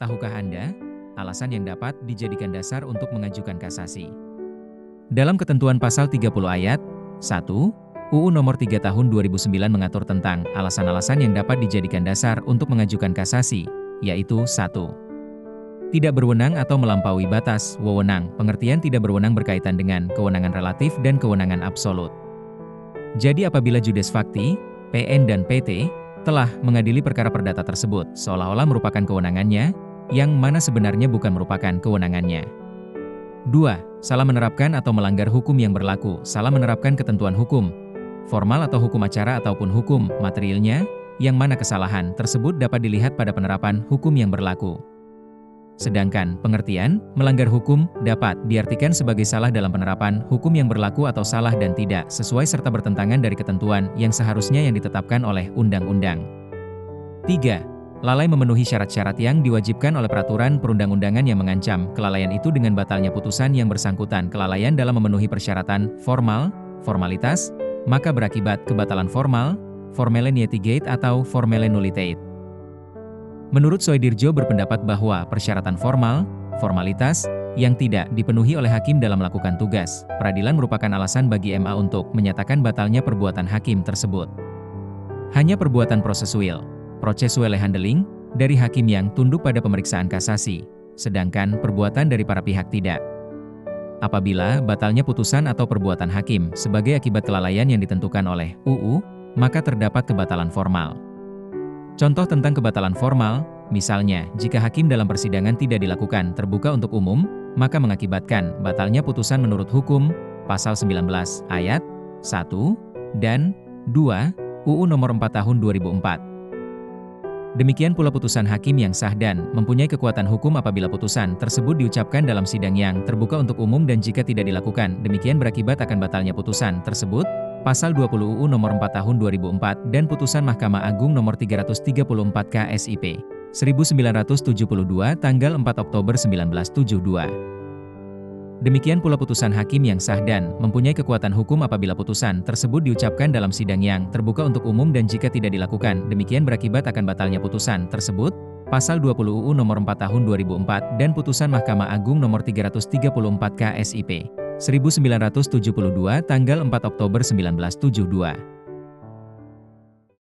Tahukah Anda, alasan yang dapat dijadikan dasar untuk mengajukan kasasi? Dalam ketentuan pasal 30 ayat 1, UU Nomor 3 Tahun 2009 mengatur tentang alasan-alasan yang dapat dijadikan dasar untuk mengajukan kasasi, yaitu 1. Tidak berwenang atau melampaui batas wewenang. Pengertian tidak berwenang berkaitan dengan kewenangan relatif dan kewenangan absolut. Jadi apabila Judes Facti, PN dan PT telah mengadili perkara perdata tersebut seolah-olah merupakan kewenangannya, yang mana sebenarnya bukan merupakan kewenangannya. 2. Salah menerapkan atau melanggar hukum yang berlaku. Salah menerapkan ketentuan hukum formal atau hukum acara ataupun hukum materialnya, yang mana kesalahan tersebut dapat dilihat pada penerapan hukum yang berlaku. Sedangkan pengertian melanggar hukum dapat diartikan sebagai salah dalam penerapan hukum yang berlaku atau salah dan tidak sesuai serta bertentangan dari ketentuan yang seharusnya yang ditetapkan oleh undang-undang. 3. Lalai memenuhi syarat-syarat yang diwajibkan oleh peraturan perundang-undangan yang mengancam kelalaian itu dengan batalnya putusan yang bersangkutan. Kelalaian dalam memenuhi persyaratan formalitas, maka berakibat kebatalan formal, formelle nietigate atau formelle nullitate. Menurut Soedirjo berpendapat bahwa persyaratan formalitas, yang tidak dipenuhi oleh hakim dalam melakukan tugas peradilan merupakan alasan bagi MA untuk menyatakan batalnya perbuatan hakim tersebut. Hanya perbuatan processual handling, dari hakim yang tunduk pada pemeriksaan kasasi, sedangkan perbuatan dari para pihak tidak. Apabila batalnya putusan atau perbuatan hakim sebagai akibat kelalaian yang ditentukan oleh UU, maka terdapat kebatalan formal. Contoh tentang kebatalan formal, misalnya, jika hakim dalam persidangan tidak dilakukan terbuka untuk umum, maka mengakibatkan batalnya putusan menurut hukum, pasal 19, ayat 1, dan 2, UU Nomor 4 Tahun 2004. Demikian pula putusan hakim yang sah dan mempunyai kekuatan hukum apabila putusan tersebut diucapkan dalam sidang yang terbuka untuk umum dan jika tidak dilakukan, demikian berakibat akan batalnya putusan tersebut, Pasal 20 UU Nomor 4 Tahun 2004 dan Putusan Mahkamah Agung Nomor 334 KSIP 1972 tanggal 4 Oktober 1972. Demikian pula putusan hakim yang sah dan mempunyai kekuatan hukum apabila putusan tersebut diucapkan dalam sidang yang terbuka untuk umum dan jika tidak dilakukan, demikian berakibat akan batalnya putusan tersebut, Pasal 20 UU Nomor 4 Tahun 2004 dan Putusan Mahkamah Agung Nomor 334 KSIP 1972 tanggal 4 Oktober 1972.